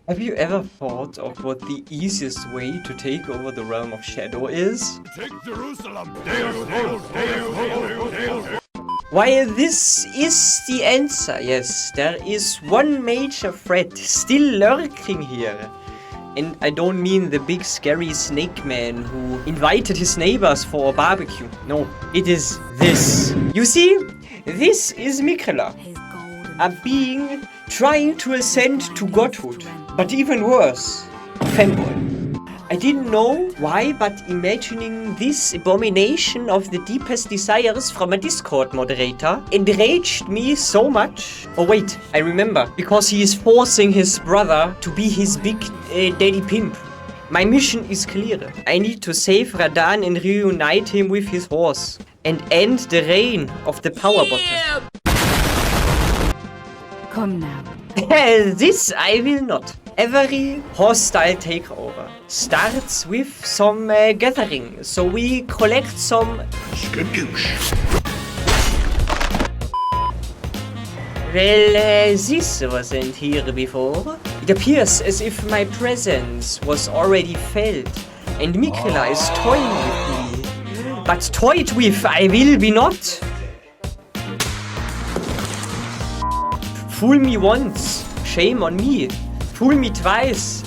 Have you ever thought of what the easiest way to take over the realm of Shadow is? Take Jerusalem! Why, this is the answer. Yes, there is one major threat still lurking here. And I don't mean the big scary snake man who invited his neighbors for a barbecue. No, it is this. You see, this is Miquella, a being trying to ascend to godhood. But even worse, a fanboy. I didn't know why, but imagining this abomination of the deepest desires from a Discord moderator enraged me so much. Oh wait, I remember. Because he is forcing his brother to be his big daddy pimp. My mission is clear. I need to save Radahn and reunite him with his horse. And end the reign of the power bottom. Come now. This I will not. Every hostile takeover starts with some gathering, so we collect some skadoosh. Well, this wasn't here before. It appears as if my presence was already felt, and Miquella is toying with me. But toyed with I will be not. Fool me once, shame on me. Fool me twice,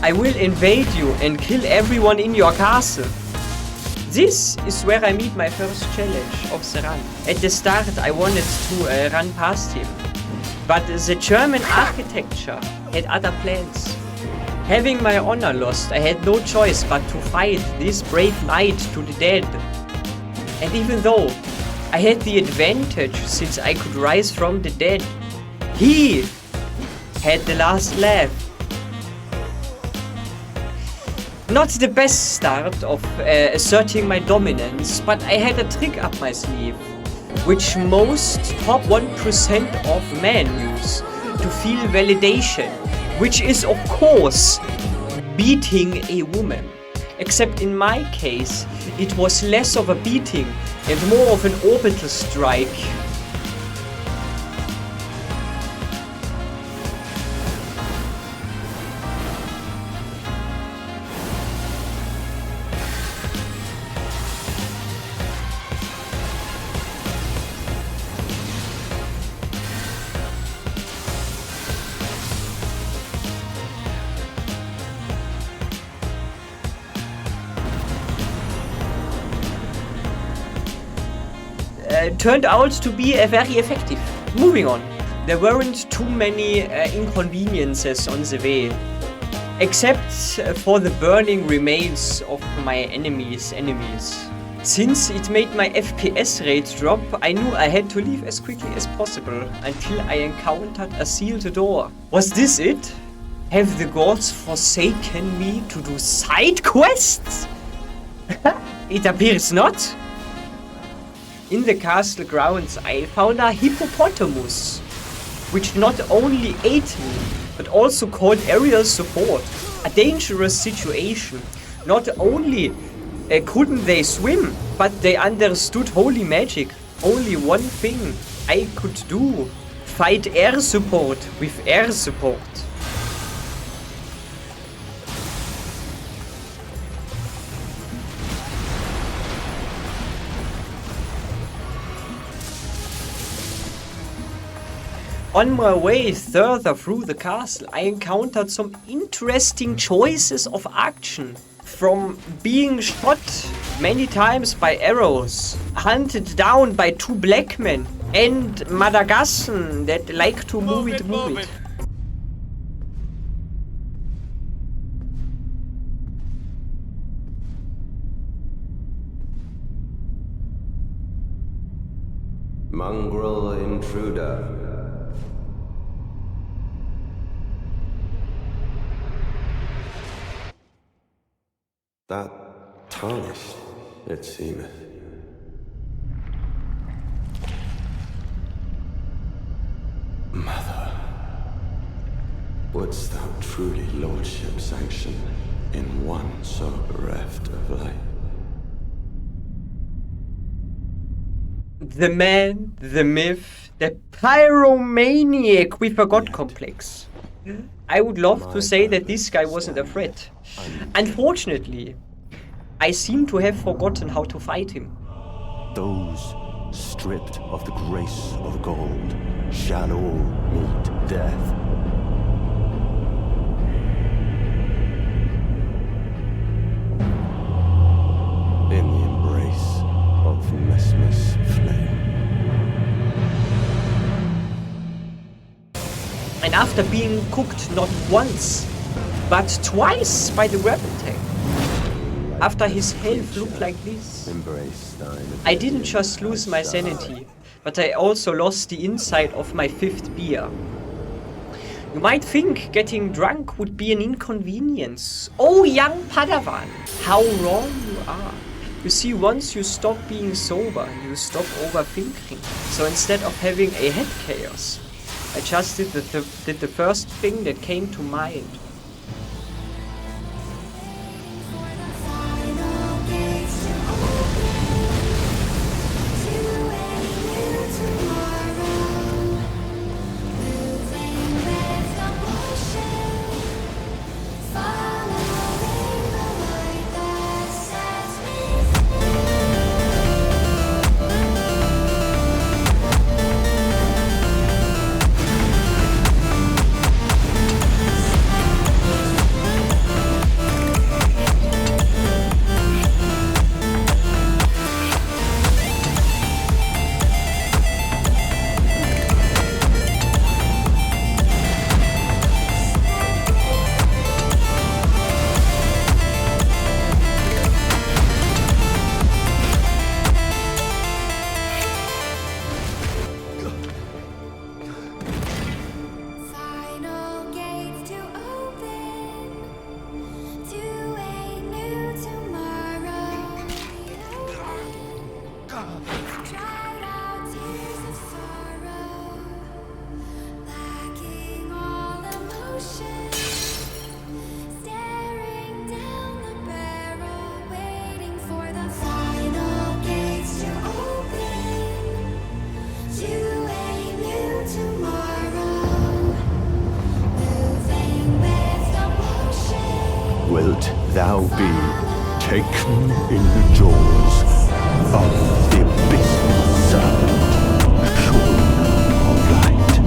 I will invade you and kill everyone in your castle. This is where I meet my first challenge of the run. At the start I wanted to run past him, but the German architecture had other plans. Having my honor lost, I had no choice but to fight this brave knight to the death. And even though I had the advantage since I could rise from the dead, he had the last laugh. Not the best start of asserting my dominance, but I had a trick up my sleeve, which most top 1% of men use to feel validation, which is of course beating a woman. Except in my case, it was less of a beating and more of an orbital strike. Turned out to be very effective. Moving on. There weren't too many inconveniences on the way. Except for the burning remains of my enemies' enemies. Since it made my FPS rate drop, I knew I had to leave as quickly as possible until I encountered a sealed door. Was this it? Have the gods forsaken me to do side quests? It appears not. In the castle grounds I found a hippopotamus, which not only ate me, but also called aerial support. A dangerous situation. Not only couldn't they swim, but they understood holy magic. Only one thing I could do: fight air support with air support. On my way further through the castle, I encountered some interesting choices of action. From being shot many times by arrows, hunted down by two black men, and Madagascan that like to move it. Mongrel intruder. That tarnished, it seemeth. Mother, wouldst thou truly lordship sanction in one so bereft of life? The man, the myth, the pyromaniac with a god complex. I would love to say that this guy wasn't a threat. Unfortunately, I seem to have forgotten how to fight him. Those stripped of the grace of gold shall all meet death. In the embrace of Mesmer's flame. And after being cooked not once, but twice by the grapple tank, after his health looked like this, I didn't just lose my sanity, but I also lost the inside of my 5th beer. You might think getting drunk would be an inconvenience. Oh, young Padawan, how wrong you are. You see, once you stop being sober, you stop overthinking. So instead of having a head chaos, I just did the first thing that came to mind. Wilt thou be taken in the jaws of the abysmal serpent, shorn of light?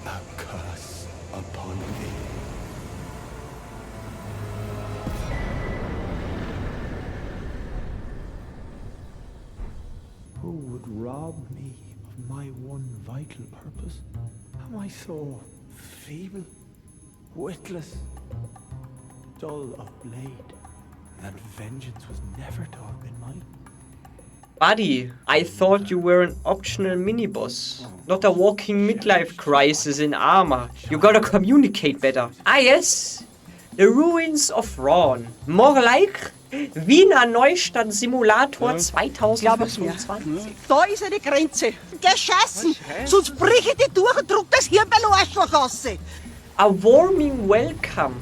A curse upon thee. Who would rob me of my one vital purpose? Am I so feeble, witless, dull of blade, that vengeance was never to have been mine? Buddy, I thought you were an optional mini-boss, not a walking midlife crisis in armor. You gotta communicate better. Ah yes, The Ruins of Radahn. More like Wiener Neustadt Simulator 2025. Da ist eine Grenze. Gescheißen! Sonst brich ich die durch und druck das Hirn bei Arschloch raus. A warming welcome,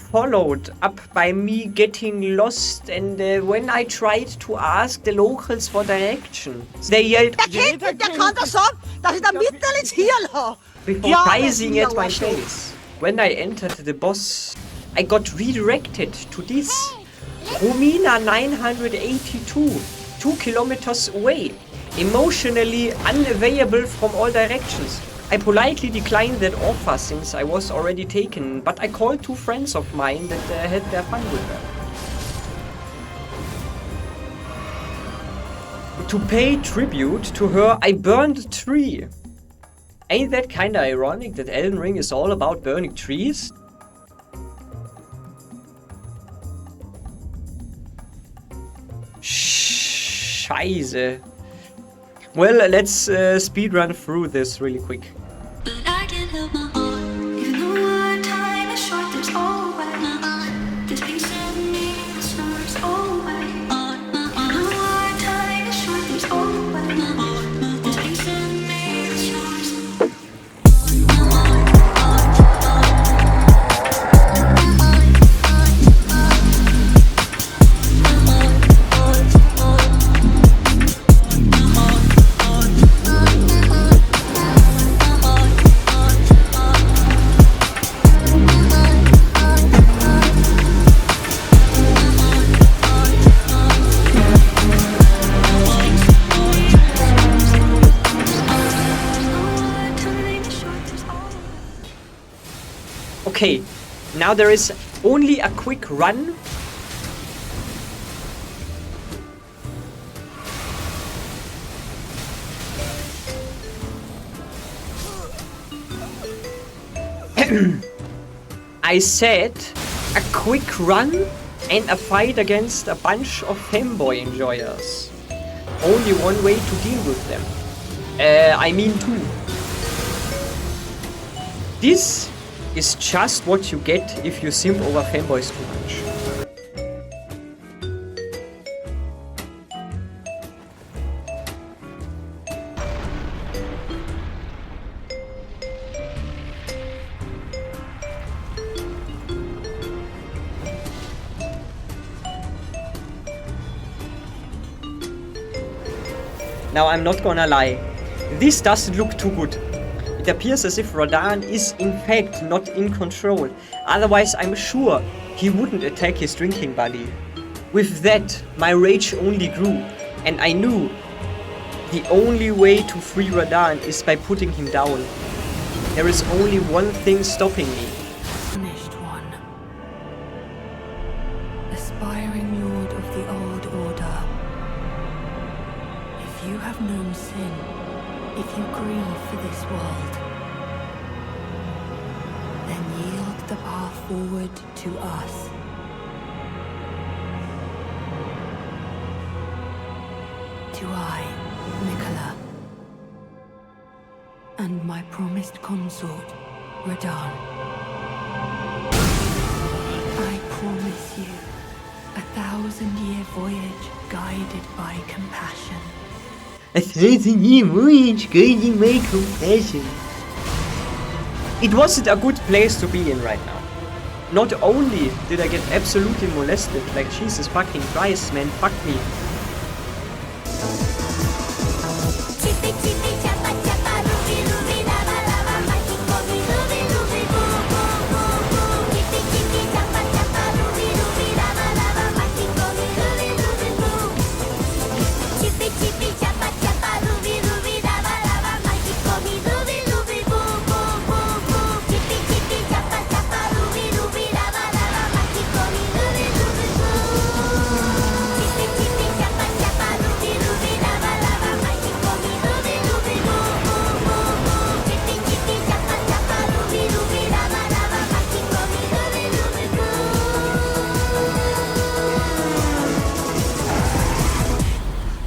followed up by me getting lost, and when I tried to ask the locals for direction, they yelled Der Kind, der kann doch sagen, dass ich da mitten ins Hirn habe. before rising at my face. When I entered the boss, I got redirected to this Romina 982, 2 kilometers away, emotionally unavailable from all directions. I politely declined that offer since I was already taken, but I called 2 friends of mine that had their fun with her. To pay tribute to her, I burned a tree. Ain't that kinda ironic that Elden Ring is all about burning trees? Scheiße. Well, let's speedrun through this really quick. But I can't help my heart, even though our time is short. There's always this piece of me that snores always. Even though our time is short, there's always this piece of me that snores. Okay, now there is only a quick run. I said a quick run and a fight against a bunch of fanboy enjoyers. Only one way to deal with them. I mean 2. This is just what you get if you simp over fanboys too much. Now I'm not gonna lie, this doesn't look too good. It appears as if Radahn is in fact not in control, otherwise I'm sure he wouldn't attack his drinking buddy. With that, my rage only grew, and I knew the only way to free Radahn is by putting him down. There is only one thing stopping me. Punished one. Aspiring lord of the old order. If you have known sin, if you grieve for this world, then yield the path forward to us. To I, Miquella, and my promised consort, Radahn. I promise you a 1,000-year voyage guided by compassion. A 1,000-year voyage guiding my compassion. It wasn't a good place to be in right now. Not only did I get absolutely molested, like Jesus fucking Christ, man, fuck me.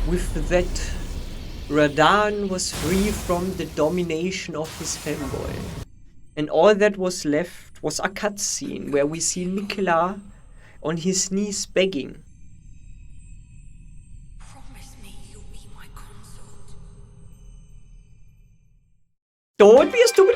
With that, Radahn was free from the domination of his fanboy. And all that was left was a cutscene where we see Miquella on his knees begging. Promise me you'll be my consort. Don't be a stupid